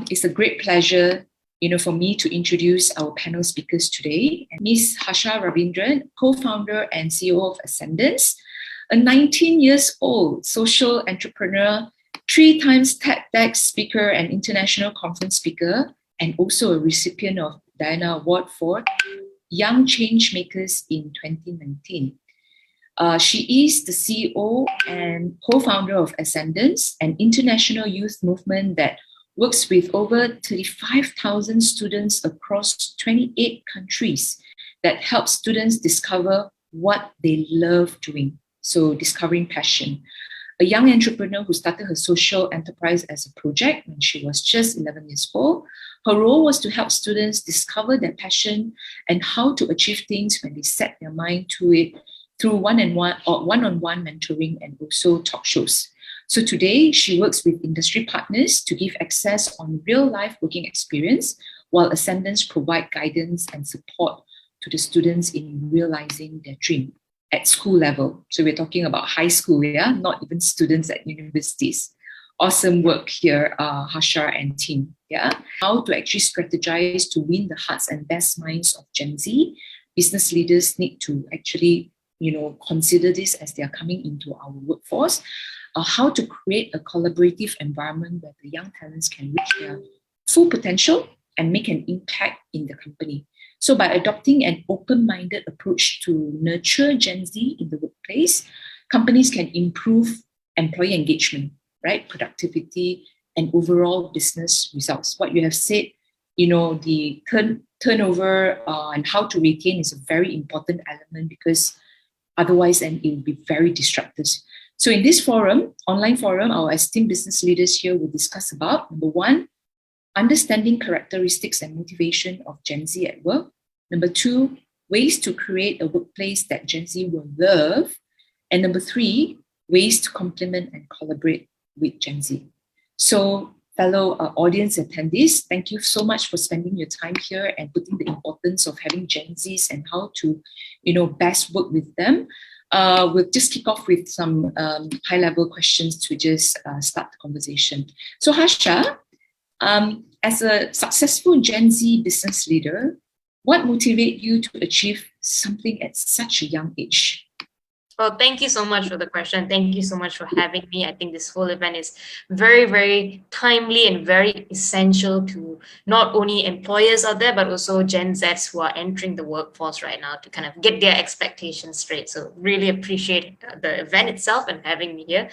It's a great pleasure, for me to introduce our panel speakers today. Ms. Harsha Ravindran, co-founder and CEO of Ascendance, a 19 years old social entrepreneur, 3 times TEDx speaker and international conference speaker, and also a recipient of Diana Award for Young Change Makers in 2019. She is the CEO and co-founder of Ascendance, an international youth movement that works with over 35,000 students across 28 countries that help students discover what they love doing. So discovering passion. A young entrepreneur who started her social enterprise as a project when she was just 11 years old. Her role was to help students discover their passion and how to achieve things when they set their mind to it through one-on-one mentoring and also talk shows. So today, she works with industry partners to give access on real-life working experience, while Ascendance provide guidance and support to the students in realizing their dream at school level. So we're talking about high school, not even students at universities. Awesome work here, Harsha and team. How to actually strategize to win the hearts and best minds of Gen Z. Business leaders need to actually, consider this as they are coming into our workforce. How to create a collaborative environment where the young talents can reach their full potential and make an impact in the company. So by adopting an open-minded approach to nurture Gen Z in the workplace, companies can improve employee engagement, right? Productivity and overall business results. What you have said, the turnover and how to retain is a very important element, because otherwise it will be very disruptive. So in this forum, online forum, our esteemed business leaders here will discuss about, number 1, understanding characteristics and motivation of Gen Z at work. Number 2, ways to create a workplace that Gen Z will love. And number 3, ways to complement and collaborate with Gen Z. So fellow audience attendees, thank you so much for spending your time here and putting the importance of having Gen Zs and how to, best work with them. We'll just kick off with some high-level questions to just start the conversation. So Harsha, as a successful Gen Z business leader, what motivates you to achieve something at such a young age? Well, thank you so much for the question. Thank you so much for having me. I think this whole event is very, very timely and very essential to not only employers out there, but also Gen Zs who are entering the workforce right now to kind of get their expectations straight. So really appreciate the event itself and having me here.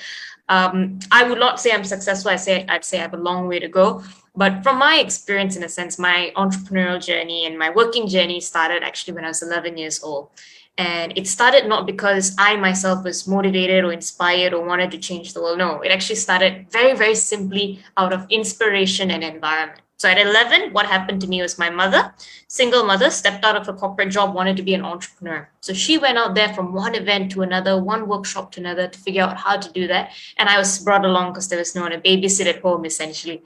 I would not say I'm successful. I'd say I have a long way to go. But from my experience, in a sense, my entrepreneurial journey and my working journey started actually when I was 11 years old. And it started not because I myself was motivated or inspired or wanted to change the world. No, it actually started very, very simply out of inspiration and environment. So at 11, what happened to me was my mother, single mother, stepped out of a corporate job, wanted to be an entrepreneur. So she went out there from one event to another, one workshop to another to figure out how to do that. And I was brought along because there was no one to babysit at home, essentially.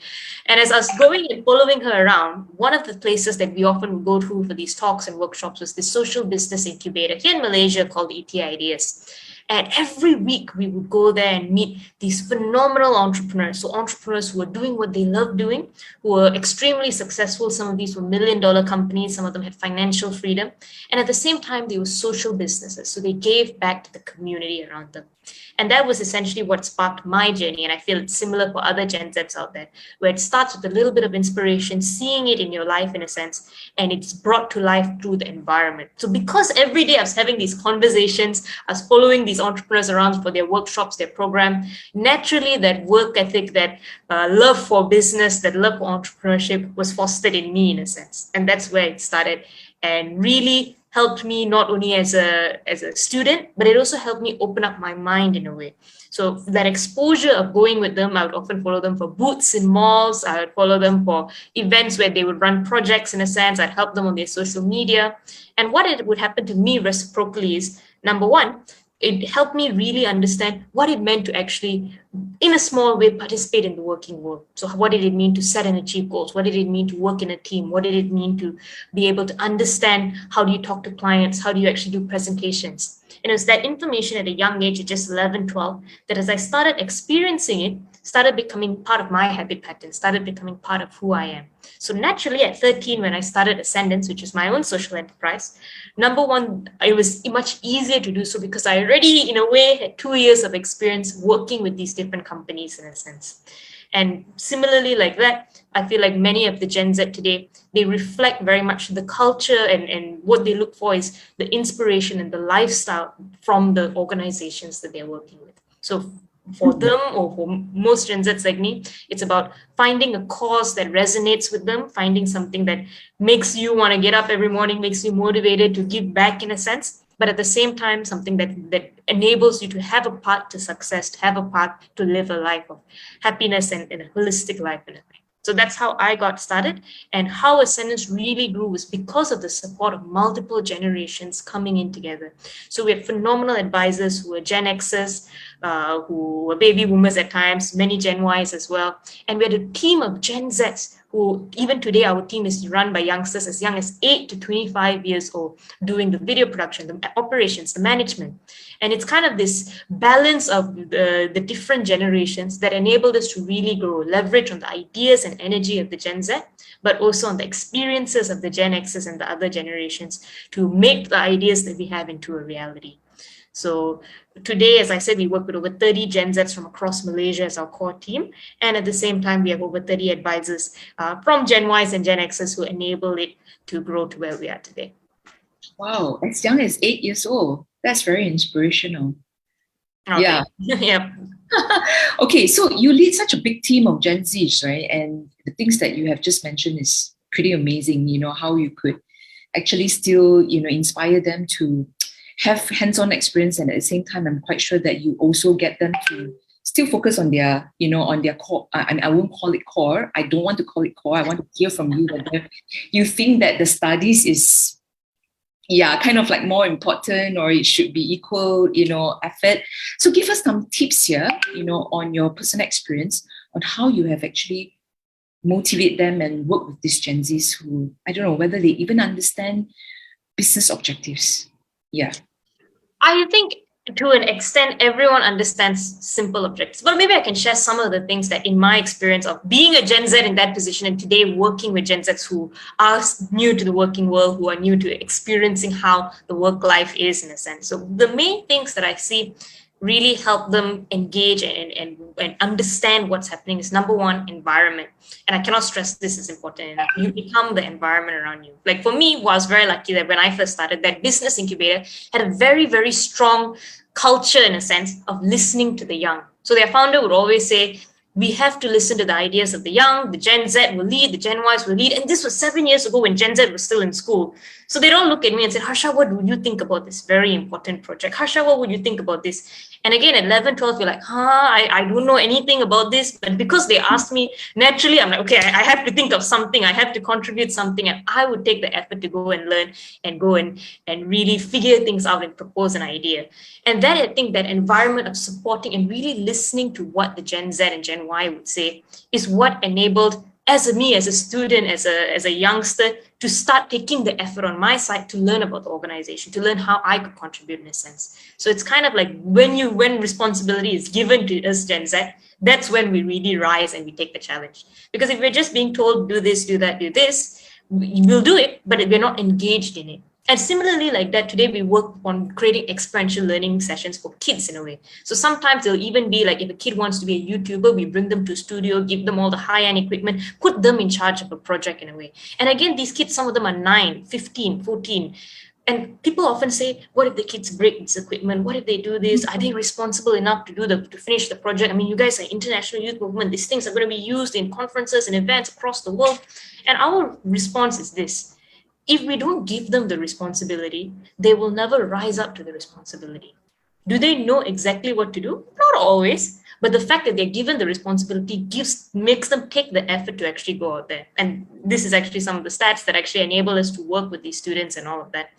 And as I was going and following her around, one of the places that we often go to for these talks and workshops was the social business incubator here in Malaysia called ET Ideas. And every week we would go there and meet these phenomenal entrepreneurs. So entrepreneurs who were doing what they love doing, who were extremely successful. Some of these were million-dollar companies. Some of them had financial freedom. And at the same time, they were social businesses. So they gave back to the community around them. And that was essentially what sparked my journey. And I feel it's similar for other Gen Zs out there, where it starts with a little bit of inspiration, seeing it in your life in a sense, and it's brought to life through the environment. So because every day I was having these conversations, I was following these entrepreneurs around for their workshops, their program, naturally that work ethic, that love for business, that love for entrepreneurship was fostered in me in a sense. And that's where it started and really helped me not only as a student, but it also helped me open up my mind in a way. So that exposure of going with them, I would often follow them for booths in malls. I would follow them for events where they would run projects in a sense. I'd help them on their social media. And what it would happen to me reciprocally is, number 1, it helped me really understand what it meant to actually, in a small way, participate in the working world. So what did it mean to set and achieve goals? What did it mean to work in a team? What did it mean to be able to understand how do you talk to clients? How do you actually do presentations? And it was that information at a young age, at just 11, 12, that as I started experiencing it, started becoming part of my habit pattern, started becoming part of who I am. So naturally at 13, when I started Ascendance, which is my own social enterprise, number one, it was much easier to do so because I already, in a way, had 2 years of experience working with these different companies in a sense. And similarly, like that, I feel like many of the Gen Z today, they reflect very much the culture, and what they look for is the inspiration and the lifestyle from the organizations that they're working with. So for them, or for most Gen Zs like me, it's about finding a cause that resonates with them, finding something that makes you want to get up every morning, makes you motivated to give back in a sense, but at the same time, something that enables you to have a path to success, to have a path to live a life of happiness and a holistic life in a way. So that's how I got started, and how Ascendance really grew was because of the support of multiple generations coming in together. So we have phenomenal advisors who are Gen Xers, who were baby boomers at times, many Gen Ys as well. And we had a team of Gen Zs who, even today, our team is run by youngsters as young as 8 to 25 years old, doing the video production, the operations, the management. And it's kind of this balance of the different generations that enabled us to really grow, leverage on the ideas and energy of the Gen Z, but also on the experiences of the Gen Xs and the other generations to make the ideas that we have into a reality. So today, as I said, we work with over 30 Gen Zs from across Malaysia as our core team. And at the same time, we have over 30 advisors from Gen Ys and Gen Xs who enable it to grow to where we are today. Wow, as young as 8 years old. That's very inspirational. Okay. Yeah. Yep. Okay, so you lead such a big team of Gen Zs, right? And the things that you have just mentioned is pretty amazing, how you could actually still, inspire them to have hands-on experience, and at the same time, I'm quite sure that you also get them to still focus on their, on their core. And I won't call it core. I don't want to call it core. I want to hear from you whether you think that the studies is, kind of like more important, or it should be equal, effort. So give us some tips here, on your personal experience on how you have actually motivate them and work with these Gen Zs who, I don't know whether they even understand business objectives. Yeah. I think to an extent, everyone understands simple objectives. But maybe I can share some of the things that, in my experience of being a Gen Z in that position, and today working with Gen Zs who are new to the working world, who are new to experiencing how the work life is in a sense. So the main things that I see really help them engage and understand what's happening is, number one, environment. And I cannot stress this is important enough. You become the environment around you. Like for me, I was very lucky that when I first started, that business incubator had a very, very strong culture in a sense of listening to the young. So their founder would always say, we have to listen to the ideas of the young, the Gen Z will lead, the Gen Ys will lead. And this was 7 years ago when Gen Z was still in school. So they'd all look at me and say, Harsha, what would you think about this very important project? Harsha, what would you think about this? And again, at 11, 12, you're like, I don't know anything about this. But because they asked me, naturally, I'm like, okay, I have to think of something. I have to contribute something. And I would take the effort to go and learn and go and really figure things out and propose an idea. And that, I think, that environment of supporting and really listening to what the Gen Z and Gen Y would say is what enabled as a student, as a youngster, to start taking the effort on my side to learn about the organization, to learn how I could contribute in a sense. So it's kind of like when responsibility is given to us Gen Z, that's when we really rise and we take the challenge. Because if we're just being told, do this, do that, do this, we'll do it, but we're not engaged in it. And similarly, like that, today we work on creating experiential learning sessions for kids in a way. So sometimes it'll even be like if a kid wants to be a YouTuber, we bring them to a studio, give them all the high-end equipment, put them in charge of a project in a way. And again, these kids, some of them are 9, 15, 14. And people often say, what if the kids break this equipment? What if they do this? Are they responsible enough to finish the project? I mean, you guys are international youth movement. These things are going to be used in conferences and events across the world. And our response is this. If we don't give them the responsibility, they will never rise up to the responsibility. Do they know exactly what to do? Not always. But the fact that they're given the responsibility makes them take the effort to actually go out there. And this is actually some of the stats that actually enable us to work with these students and all of that.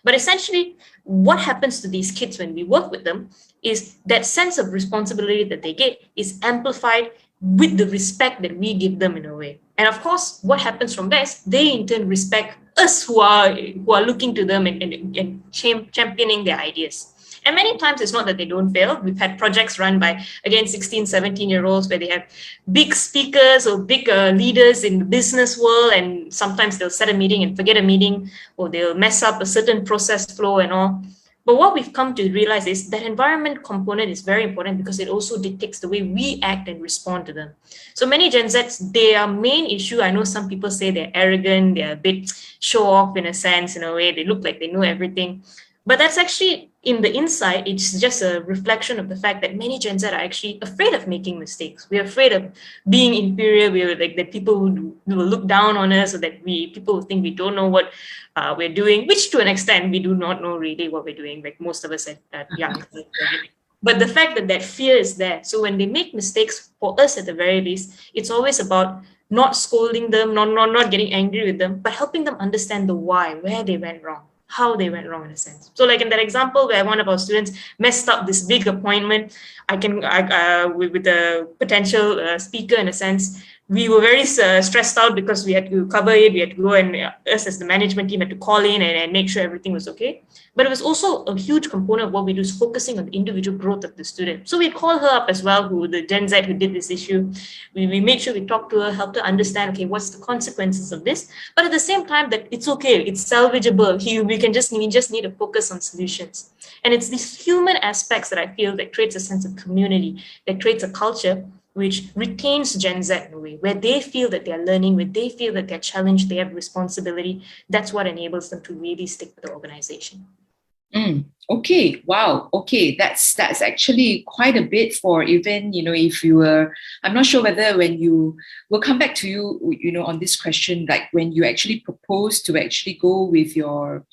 But essentially, what happens to these kids when we work with them is that sense of responsibility that they get is amplified with the respect that we give them in a way. And of course, what happens from this, they in turn respect us who are looking to them and championing their ideas. And many times it's not that they don't fail. We've had projects run by, again, 16, 17-year-olds where they have big speakers or big leaders in the business world, and sometimes they'll set a meeting and forget a meeting, or they'll mess up a certain process flow and all. But what we've come to realize is that environment component is very important because it also dictates the way we act and respond to them. So many Gen Zs, their main issue, I know some people say they're arrogant, they're a bit show off in a sense, in a way, they look like they know everything. But that's actually, in the inside, it's just a reflection of the fact that many Gen Z are actually afraid of making mistakes. We're afraid of being inferior. We're like that people will look down on us, or that people will think we don't know what we're doing, which to an extent we do not know really what we're doing. Like most of us at young. But the fact that fear is there. So when they make mistakes, for us at the very least, it's always about not scolding them, not getting angry with them, but helping them understand the why, where they went wrong, how they went wrong in a sense. So like in that example where one of our students messed up this big appointment, with a potential speaker in a sense, we were very stressed out because we had to cover it. We had to go, and us as the management team had to call in and make sure everything was okay. But it was also a huge component of what we do, is focusing on the individual growth of the student. So we called her up as well, the Gen Z who did this issue. We made sure we talked to her, helped her understand, okay, what's the consequences of this? But at the same time, that it's okay, it's salvageable. We just need to focus on solutions. And it's these human aspects that I feel that creates a sense of community, that creates a culture which retains Gen Z in a way, where they feel that they're learning, where they feel that they're challenged, they have responsibility. That's what enables them to really stick with the organization. Okay. Wow. Okay. That's actually quite a bit for even, if you were, I'm not sure whether we'll come back to you, on this question, like when you actually propose to actually go with your,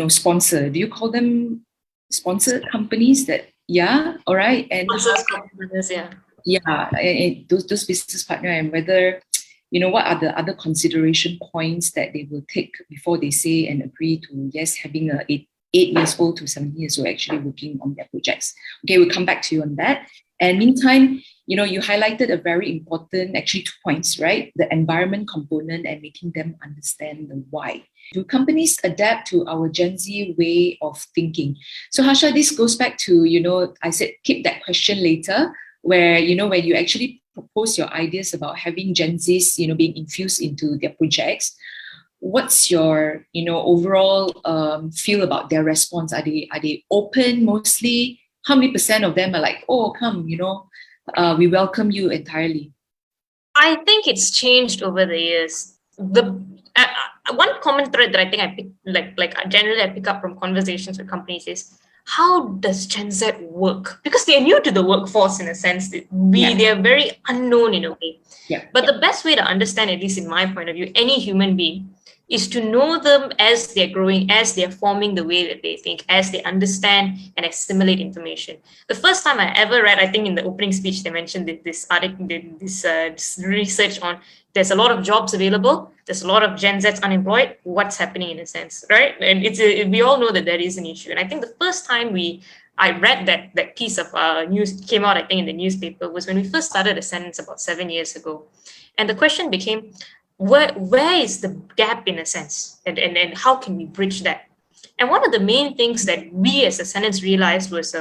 sponsor, do you call them sponsored companies that, yeah. All right. And Sponsors, yeah. Yeah, and those business partner, and whether, what are the other consideration points that they will take before they say and agree to, yes, having a 8 years old to 17 years old actually working on their projects. Okay, we'll come back to you on that. And meantime, you highlighted a very important, actually 2 points, right? The environment component and making them understand the why. Do companies adapt to our Gen Z way of thinking? So Harsha, this goes back to, I said, keep that question later, where, when you actually propose your ideas about having Gen Zs, being infused into their projects, what's your, overall feel about their response? Are they open mostly? How many % of them are like, oh, come, we welcome you entirely? I think it's changed over the years. One common thread that I think I pick, generally I pick up from conversations with companies is, how does Gen Z work? Because they are new to the workforce in a sense. They are very unknown in a way. Yeah. But the best way to understand, at least in my point of view, any human being, is to know them as they're growing, as they're forming the way that they think, as they understand and assimilate information. The first time I ever read, I think in the opening speech, they mentioned this article, this research on there's a lot of jobs available, there's a lot of Gen Zs unemployed, what's happening in a sense, right? And we all know that is an issue. And I think the first time I read that piece of news came out, I think in the newspaper, was when we first started Ascendance about 7 years ago. And the question became, where is the gap in a sense, and how can we bridge that? And one of the main things that we as Ascendance realized was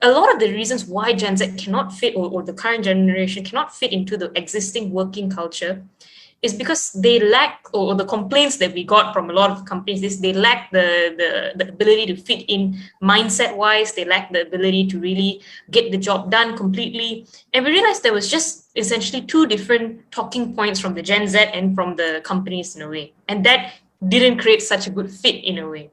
a lot of the reasons why Gen Z cannot fit, or the current generation cannot fit into the existing working culture, is because they lack, or the complaints that we got from a lot of companies is they lack the ability to fit in mindset wise. They lack the ability to really get the job done completely. And we realized there was just essentially 2 different talking points from the Gen Z and from the companies in a way. And that didn't create such a good fit in a way.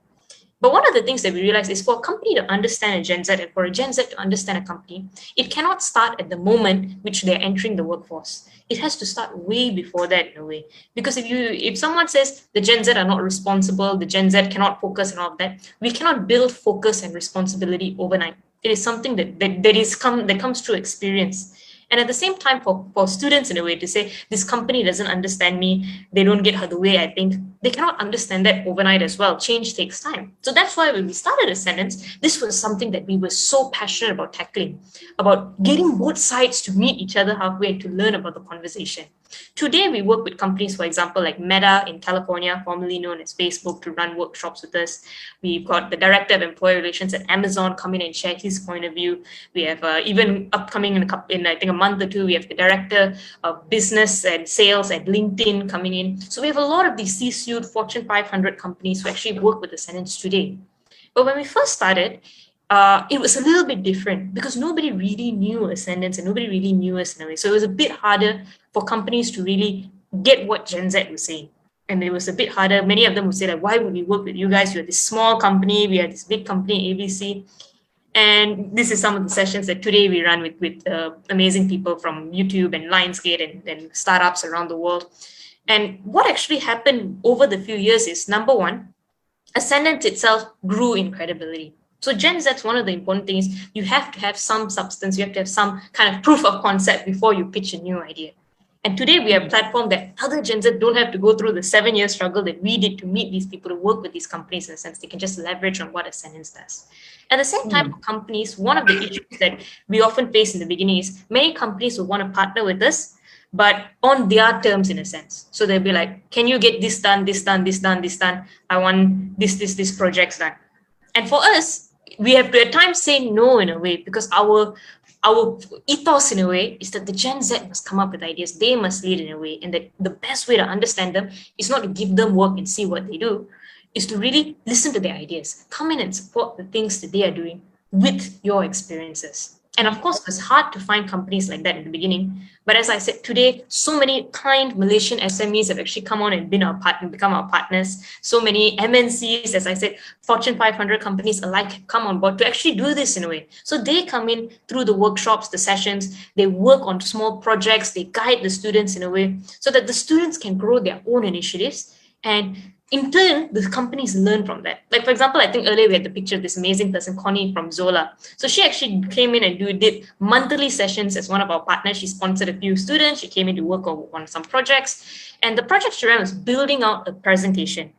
But one of the things that we realized is, for a company to understand a Gen Z and for a Gen Z to understand a company, it cannot start at the moment which they're entering the workforce. It has to start way before that in a way. Because if someone says the Gen Z are not responsible, the Gen Z cannot focus and all of that, we cannot build focus and responsibility overnight. It is something that comes through experience. And at the same time, for students in a way to say, this company doesn't understand me, they don't get the way I think, they cannot understand that overnight as well. Change takes time. So that's why when we started Ascendance, this was something that we were so passionate about tackling, about getting both sides to meet each other halfway and to learn about the conversation. Today, we work with companies, for example, like Meta in California, formerly known as Facebook, to run workshops with us. We've got the Director of Employee Relations at Amazon come in and share his point of view. We have even upcoming in I think a month or two, we have the Director of Business and Sales at LinkedIn coming in. So we have a lot of these C-suite Fortune 500 companies who actually work with Ascendance today. But when we first started, it was a little bit different because nobody really knew Ascendance and nobody really knew us in a way. So it was a bit harder for companies to really get what Gen Z was saying. And it was a bit harder. Many of them would say, like, why would we work with you guys? You're this small company. We are this big company, ABC. And this is some of the sessions that today we run with amazing people from YouTube and Lionsgate and startups around the world. And what actually happened over the few years is, number one, Ascendance itself grew in credibility. So Gen Z's one of the important things, you have to have some substance, you have to have some kind of proof of concept before you pitch a new idea. And today we are a platform that other Gen Z don't have to go through the 7-year struggle that we did to meet these people, to work with these companies in a sense. They can just leverage on what Ascendance does. At the same time, for companies, one of the issues that we often face in the beginning is many companies will want to partner with us, but on their terms in a sense. So they'll be like, can you get this done, this done, this done, this done? I want this project's done. And for us, we have to at times say no in a way, because our ethos in a way is that the Gen Z must come up with ideas. They must lead in a way, and that the best way to understand them is not to give them work and see what they do, is to really listen to their ideas, come in and support the things that they are doing with your experiences. And of course, it's hard to find companies like that in the beginning. But as I said, today, so many kind Malaysian SMEs have actually come on and become our partners. So many MNCs, as I said, Fortune 500 companies alike have come on board to actually do this in a way. So they come in through the workshops, the sessions, they work on small projects, they guide the students in a way so that the students can grow their own initiatives. And in turn, the companies learn from that. Like, for example, I think earlier we had the picture of this amazing person, Connie from Zola. So she actually came in and did monthly sessions as one of our partners. She sponsored a few students. She came in to work on some projects. And the project she ran was building out a presentation.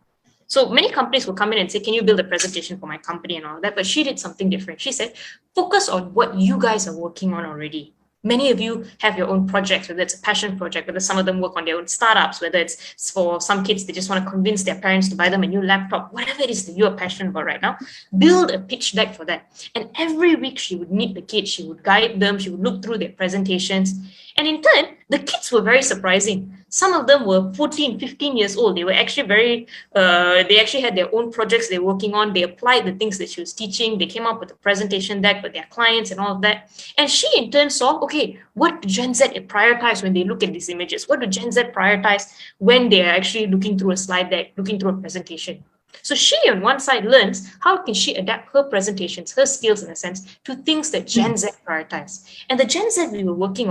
So many companies will come in and say, can you build a presentation for my company and all that? But she did something different. She said, focus on what you guys are working on already. Many of you have your own projects, whether it's a passion project, whether some of them work on their own startups, whether it's for some kids, they just want to convince their parents to buy them a new laptop, whatever it is that you're passionate about right now, build a pitch deck for that. And every week she would meet the kids, she would guide them, she would look through their presentations. And in turn, the kids were very surprising. Some of them were 14, 15 years old. They were actually they actually had their own projects they're working on. They applied the things that she was teaching. They came up with a presentation deck with their clients and all of that. And she in turn saw, okay, what do Gen Z prioritize when they look at these images? What do Gen Z prioritize when they are actually looking through a slide deck, looking through a presentation? So she on one side learns how can she adapt her presentations, her skills in a sense, to things that Gen Z prioritize. And the Gen Z we were working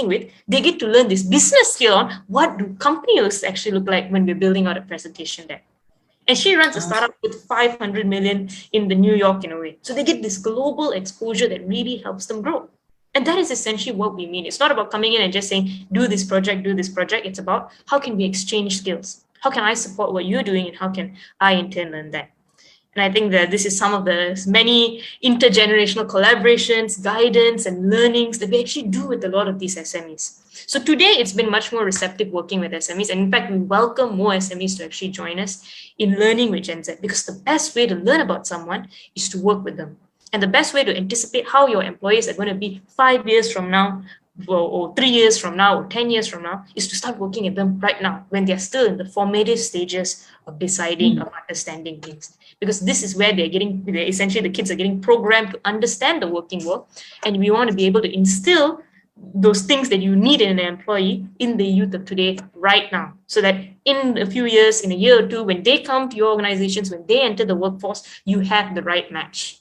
with, they get to learn this business skill on what do companies actually look like when we're building out a presentation deck. And she runs a startup with 500 million in the New York in a way. So they get this global exposure that really helps them grow. And that is essentially what we mean. It's not about coming in and just saying, do this project. It's about how can we exchange skills? How can I support what you're doing and how can I in turn learn that? And I think that this is some of the many intergenerational collaborations, guidance, and learnings that we actually do with a lot of these SMEs. So today, it's been much more receptive working with SMEs. And in fact, we welcome more SMEs to actually join us in learning with Gen Z, because the best way to learn about someone is to work with them. And the best way to anticipate how your employees are going to be 5 years from now, or 3 years from now, or 10 years from now, is to start working at them right now when they're still in the formative stages of deciding, of understanding things. Because this is where essentially the kids are getting programmed to understand the working world. And we want to be able to instill those things that you need in an employee in the youth of today right now, so that in a few years, in a year or two, when they come to your organizations, when they enter the workforce, you have the right match.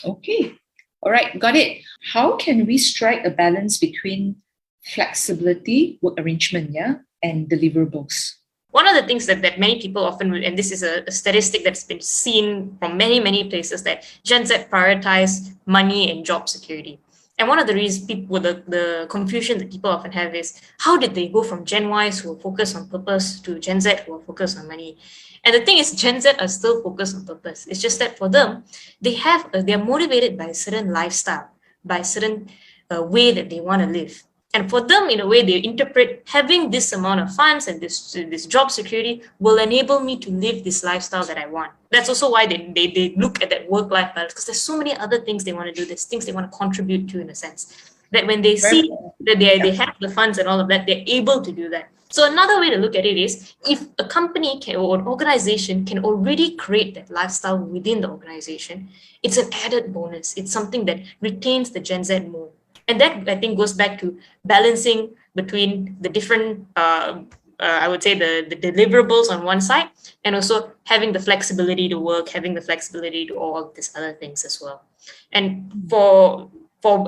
Okay. All right, got it. How can we strike a balance between flexibility, work arrangement, and deliverables? One of the things that many people often, and this is a statistic that's been seen from many, many places, that Gen Z prioritize money and job security. And one of the reasons the confusion that people often have is, how did they go from Gen Ys who are focused on purpose to Gen Z who are focused on money? And the thing is, Gen Z are still focused on purpose. It's just that for them, they're motivated by a certain lifestyle, by a certain way that they want to live. And for them, in a way, they interpret having this amount of funds and this job security will enable me to live this lifestyle that I want. That's also why they look at that work-life balance, because there's so many other things they want to do. There's things they want to contribute to, in a sense. That when they see that they have the funds and all of that, they're able to do that. So another way to look at it is, if a company or an organization can already create that lifestyle within the organization, it's an added bonus. It's something that retains the Gen Z more. And that, I think, goes back to balancing between the different, I would say, the deliverables on one side, and also having the flexibility to work, having the flexibility to all of these other things as well. And for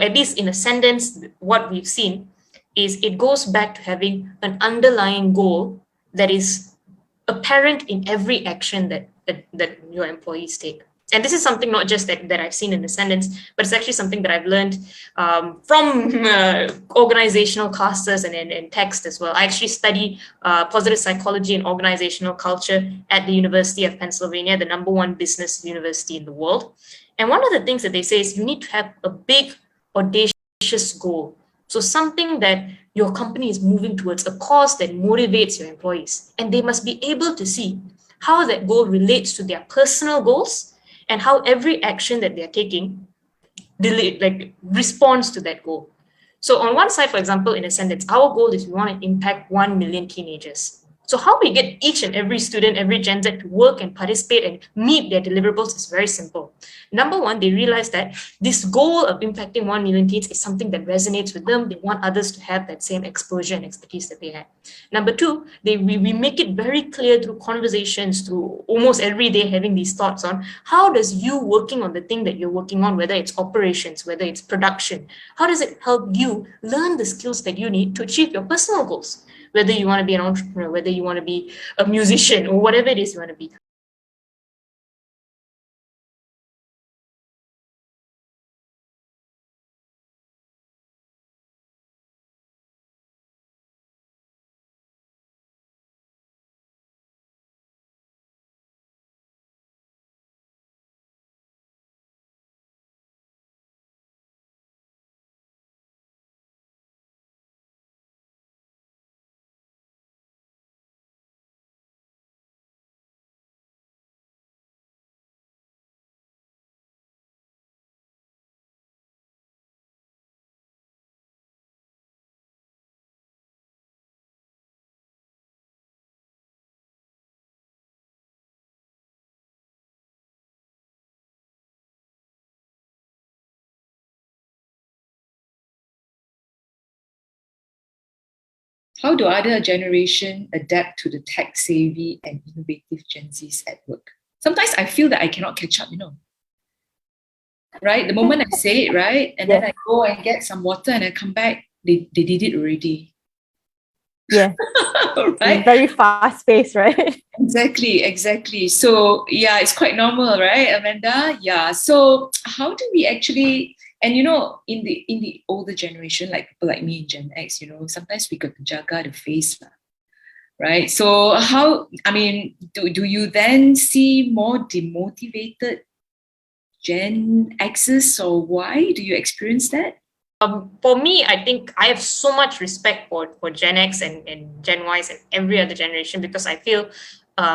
at least in Ascendance, what we've seen is it goes back to having an underlying goal that is apparent in every action that your employees take. And this is something not just that I've seen in Ascendance, but it's actually something that I've learned from organizational classes and text as well. I actually study positive psychology and organizational culture at the University of Pennsylvania, the #1 business university in the world. And one of the things that they say is you need to have a big, audacious goal. So something that your company is moving towards, a cause that motivates your employees. And they must be able to see how that goal relates to their personal goals, and how every action that they're taking responds to that goal. So on one side, for example, in Ascendance, our goal is we want to impact 1 million teenagers. So how we get each and every student, every Gen Z to work and participate and meet their deliverables is very simple. Number one, they realize that this goal of impacting 1 million teens is something that resonates with them. They want others to have that same exposure and expertise that they had. Number two, we make it very clear through conversations, through almost every day having these thoughts on how does you working on the thing that you're working on, whether it's operations, whether it's production, how does it help you learn the skills that you need to achieve your personal goals? Whether you want to be an entrepreneur, whether you want to be a musician, or whatever it is you want to be. How do other generation adapt to the tech-savvy and innovative Gen Zs at work? Sometimes I feel that I cannot catch up, right? The moment I say it, right? And then I go and get some water and I come back, they did it already. Yeah. Right? Very fast paced, right? Exactly. So yeah, it's quite normal, right, Amanda? Yeah. So how do we actually, and in the older generation, like people like me in Gen X, sometimes we got to jaga the face, right? So do you then see more demotivated Gen X's, or why do you experience that? For me, I think I have so much respect for Gen X and Gen Ys and every other generation, because I feel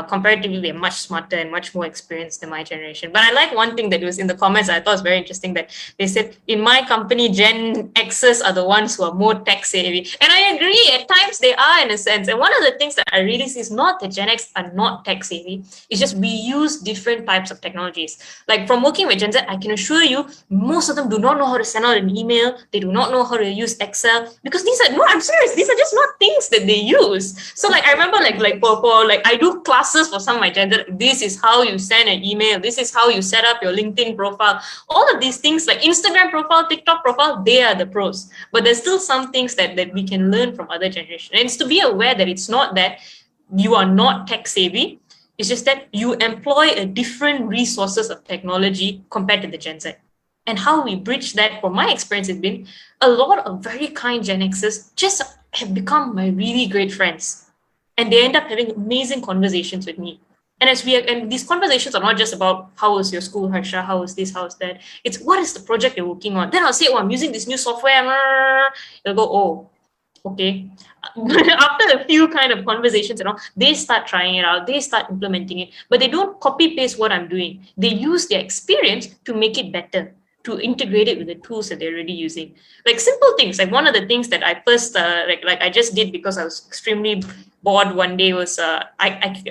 comparatively they're much smarter and much more experienced than my generation. But I like one thing that was in the comments I thought was very interesting, that they said, in my company, Gen X's are the ones who are more tech savvy. And I agree, at times they are, in a sense. And one of the things that I really see is not that Gen X are not tech savvy, it's just we use different types of technologies. Like from working with Gen Z, I can assure you, most of them do not know how to send out an email. They do not know how to use Excel, because I'm serious, these are just not things that they use. So I remember I do classes for some of my Gen Z. This is how you send an email. This is how you set up your LinkedIn profile. All of these things, like Instagram profile, TikTok profile, they are the pros. But there's still some things that we can learn from other generations. And it's to be aware that it's not that you are not tech savvy. It's just that you employ a different resources of technology compared to the Gen Z. And how we bridge that, from my experience, has been a lot of very kind Gen Xers just have become my really great friends. And they end up having amazing conversations with me. And these conversations are not just about how was your school, Harsha, how was this, how was that. It's what is the project you're working on. Then I'll say, I'm using this new software. They'll go, Okay. After a few kind of conversations and all, they start trying it out, they start implementing it, but they don't copy paste what I'm doing. They use their experience to make it better, to integrate it with the tools that they're already using. Like simple things, like one of the things that I first like I just did because I was extremely bored one day was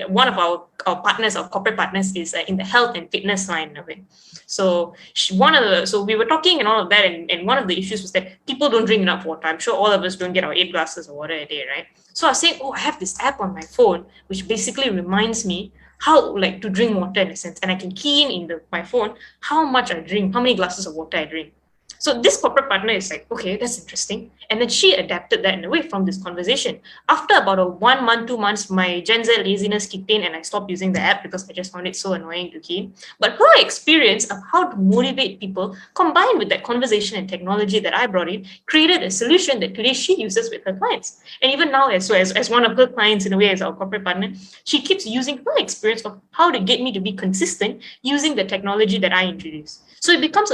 one of our partners, our corporate partners, is in the health and fitness line of it. So so we were talking and all of that, and one of the issues was that people don't drink enough water. I'm sure all of us don't get our 8 glasses of water a day, right? So I was saying, I have this app on my phone which basically reminds me how like to drink water in a sense, and I can key in my phone how much I drink, how many glasses of water I drink. So this corporate partner is like, okay, that's interesting. And then she adapted that in a way from this conversation. After about a 1 month, 2 months, my Gen Z laziness kicked in and I stopped using the app because I just found it so annoying to key. But her experience of how to motivate people combined with that conversation and technology that I brought in created a solution that today she uses with her clients. And even now, as one of her clients in a way, as our corporate partner, she keeps using her experience of how to get me to be consistent using the technology that I introduce. So it becomes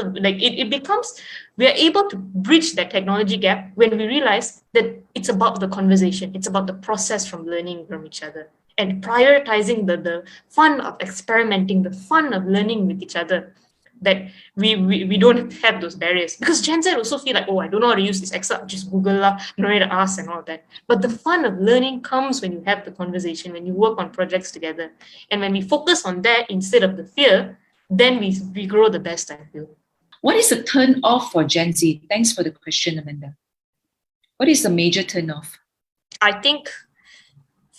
we are able to bridge that technology gap when we realize that it's about the conversation, it's about the process from learning from each other and prioritizing the fun of experimenting, the fun of learning with each other, that we don't have those barriers. Because Gen Z also feel like, I don't know how to use this Excel, just Google lah, no need to ask and all that. But the fun of learning comes when you have the conversation, when you work on projects together. And when we focus on that instead of the fear, then we grow the best, I feel. What is a turn off for Gen Z? Thanks for the question, Amanda. What is the major turn off? I think,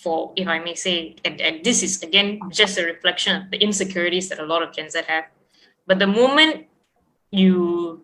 if I may say, and this is again just a reflection of the insecurities that a lot of Gen Z have, but the moment you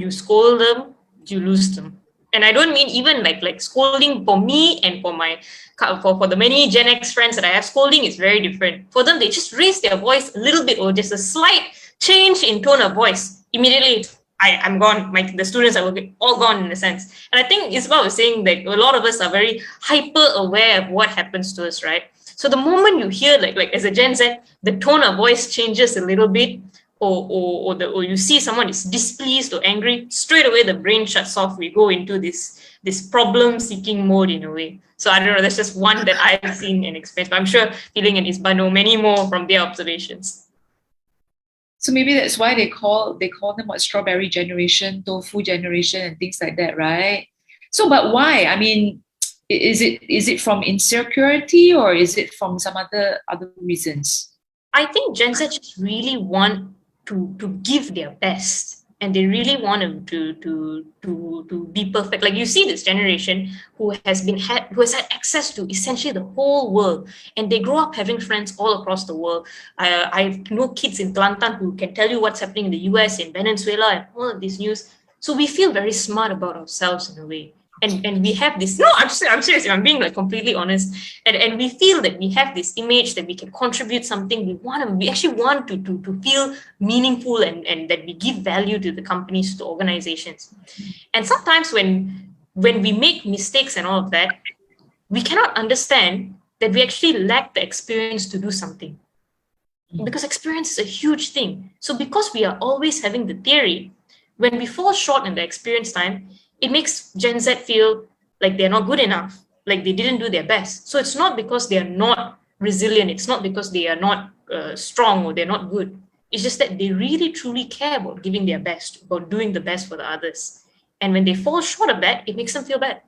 scold them, you lose them. And I don't mean even like scolding for me and for the many Gen X friends that I have. Scolding is very different. For them, they just raise their voice a little bit or just a slight change in tone of voice. Immediately, I'm gone. The students are all gone in a sense. And I think Isba was saying that a lot of us are very hyper aware of what happens to us, right? So the moment you hear like as a Gen Z, the tone of voice changes a little bit, or you see someone is displeased or angry, straight away the brain shuts off. We go into this problem-seeking mode in a way. So I don't know, that's just one that I've seen and experienced. But I'm sure Fee Ling and Isba know many more from their observations. So maybe that's why they call them what, strawberry generation, tofu generation, and things like that, right? So, but why? I mean, is it from insecurity or is it from some other reasons? I think Gen Z just really want to give their best, and they really want to be perfect. Like you see this generation who has had access to essentially the whole world, and they grow up having friends all across the world. I know kids in Kelantan who can tell you what's happening in the US, in Venezuela, and all of this news. So we feel very smart about ourselves in a way. And we have this, no, I'm serious, I'm being like completely honest. And we feel that we have this image that we can contribute something. We actually want to feel meaningful and that we give value to the companies, to organizations. And sometimes when we make mistakes and all of that, we cannot understand that we actually lack the experience to do something. Because experience is a huge thing. So because we are always having the theory, when we fall short in the experience time, it makes Gen Z feel like they're not good enough, like they didn't do their best. So it's not because they are not resilient. It's not because they are not strong or they're not good. It's just that they really, truly care about giving their best, about doing the best for the others. And when they fall short of that, it makes them feel bad.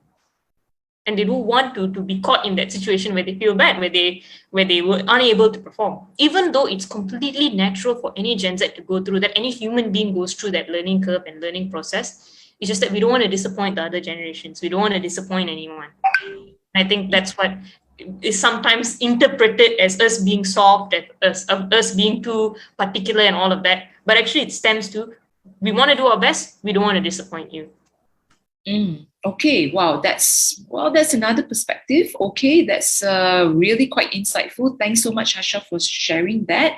And they don't want to be caught in that situation where they feel bad, where they were unable to perform. Even though it's completely natural for any Gen Z to go through that, any human being goes through that learning curve and learning process. It's just that we don't want to disappoint the other generations. We don't want to disappoint anyone. I think that's what is sometimes interpreted as us being soft, as us being too particular and all of that. But actually it stems to, we want to do our best. We don't want to disappoint you. Okay, wow, that's another perspective. Okay, that's really quite insightful. Thanks so much, Harsha, for sharing that.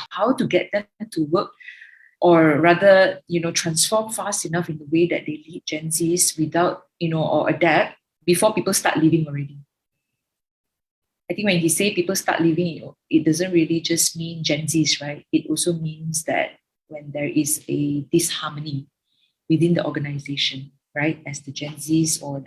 How to get them to work, or rather, transform fast enough in the way that they lead Gen Zs without, or adapt before people start leaving already. I think when he say people start leaving, it doesn't really just mean Gen Zs, right? It also means that when there is a disharmony within the organization, right? As the Gen Zs or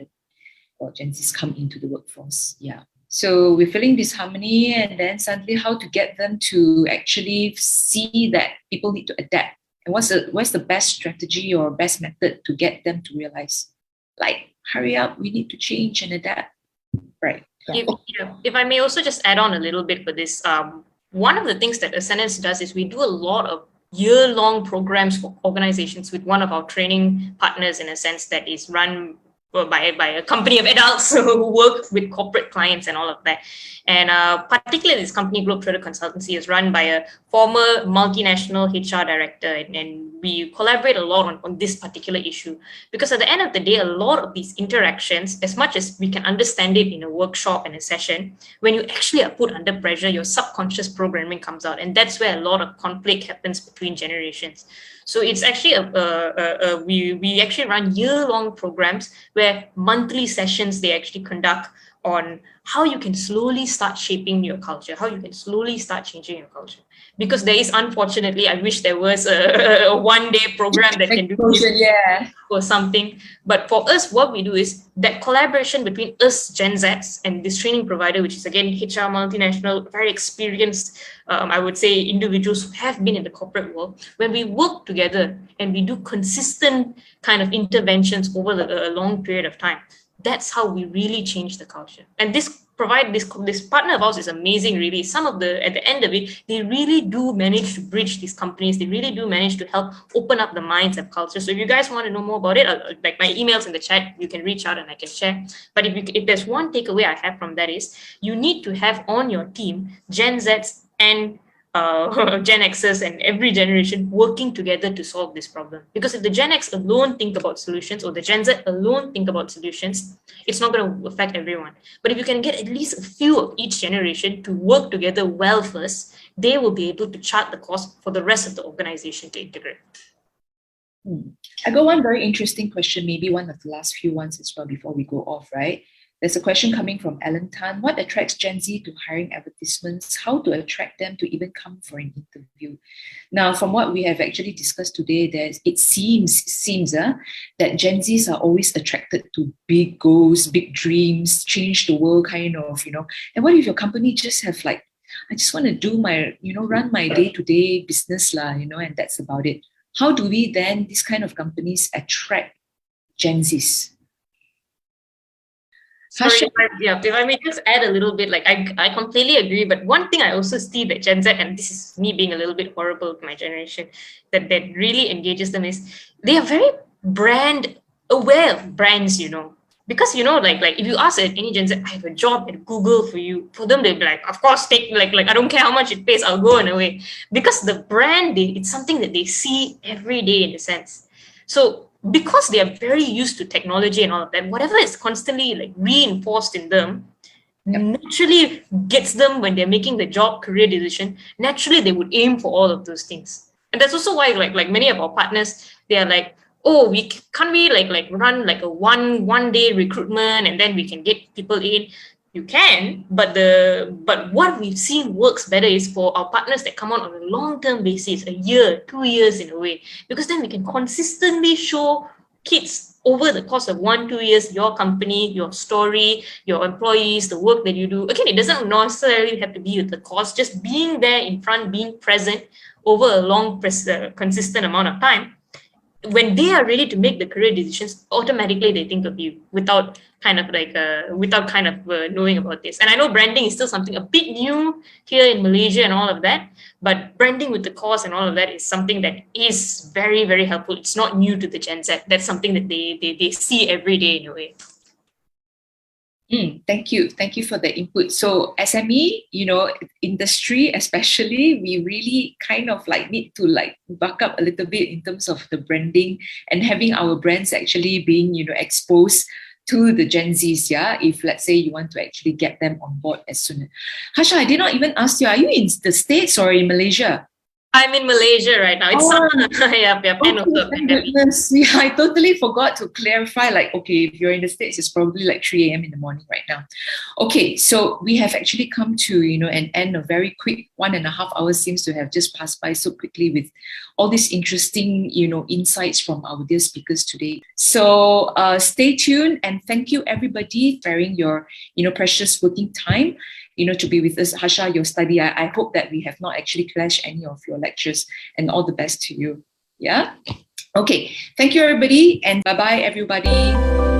or Gen Zs come into the workforce. Yeah. So we're feeling disharmony, and then suddenly how to get them to actually see that people need to adapt. And what's the best strategy or best method to get them to realize, like, hurry up, we need to change and adapt. Right. If I may also just add on a little bit for this, one of the things that Ascendance does is we do a lot of year-long programs for organizations with one of our training partners, in a sense, that is run by a company of adults who work with corporate clients and all of that. And particularly this company, Globetrotter Consultancy, is run by a former multinational HR director, and we collaborate a lot on this particular issue, because at the end of the day, a lot of these interactions, as much as we can understand it in a workshop and a session, when you actually are put under pressure, your subconscious programming comes out, and that's where a lot of conflict happens between generations. So it's actually we actually run year-long programs where monthly sessions they actually conduct on how you can slowly start shaping your culture, how you can slowly start changing your culture. Because there is, unfortunately, I wish there was a one-day program that can do this or something. But for us, what we do is that collaboration between us, Gen Zs, and this training provider, which is again HR multinational, very experienced, I would say, individuals who have been in the corporate world. When we work together and we do consistent kind of interventions over a long period of time, that's how we really change the culture. And this partner of ours is amazing, really. Some of at the end of it, they really do manage to bridge these companies. They really do manage to help open up the minds of culture. So if you guys want to know more about it, like my email's in the chat, you can reach out and I can share. But if there's one takeaway I have from that is, you need to have on your team Gen Zs and Gen Xers and every generation working together to solve this problem. Because if the Gen X alone think about solutions, or the Gen Z alone think about solutions, it's not going to affect everyone. But if you can get at least a few of each generation to work together well first, they will be able to chart the course for the rest of the organization to integrate. I got one very interesting question, maybe one of the last few ones as well before we go off, right? There's a question coming from Alan Tan. What attracts Gen Z to hiring advertisements? How to attract them to even come for an interview? Now, from what we have actually discussed today, it seems that Gen Zs are always attracted to big goals, big dreams, change the world kind of, And what if your company just have like, I just want to do my, run my day-to-day business and that's about it. How do we then, these kind of companies, attract Gen Zs? Sorry, if I may just add a little bit, like I completely agree. But one thing I also see that Gen Z, and this is me being a little bit horrible to my generation, that really engages them is they are very brand aware of brands, Because like if you ask any Gen Z, I have a job at Google for you. For them, they'll be like, of course, take like I don't care how much it pays, I'll go in a way. Because the brand, it's something that they see every day in a sense. So because they are very used to technology and all of that, whatever is constantly like reinforced in them naturally gets them, when they're making the job career decision, naturally they would aim for all of those things. And that's also why like many of our partners, they are like, oh, can't we like run like a one day recruitment and then we can get people in. You can, but what we've seen works better is for our partners that come on a long-term basis, a year, 2 years in a way, because then we can consistently show kids over the course of 1-2 years, your company, your story, your employees, the work that you do. Again, it doesn't necessarily have to be with the cost, just being there in front, being present over a long, consistent amount of time. When they are ready to make the career decisions, automatically they think of you without knowing about this. And I know branding is still something a bit new here in Malaysia and all of that, but branding with the cause and all of that is something that is very, very helpful. It's not new to the Gen Z. That's something that they see every day in a way. Thank you for the input. So SME, industry especially, we really kind of like need to like buck up a little bit in terms of the branding and having our brands actually being, exposed to the Gen Zs, if let's say you want to actually get them on board as soon. Harsha, I did not even ask you, are you in the States or in Malaysia? I'm in Malaysia right now. It's summer. Yep, and also Thank pandemic. goodness. Yeah, I totally forgot to clarify. Like, okay, if you're in the States, it's probably like 3 a.m. in the morning right now. Okay, so we have actually come to, an end. A very quick 1.5 hours seems to have just passed by so quickly with all these interesting, insights from our dear speakers today. So stay tuned and thank you everybody for sparing your, precious working time, to be with us. Harsha, your study. I hope that we have not actually clashed any of your lectures, and all the best to you. Yeah. Okay. Thank you, everybody. And bye-bye, everybody.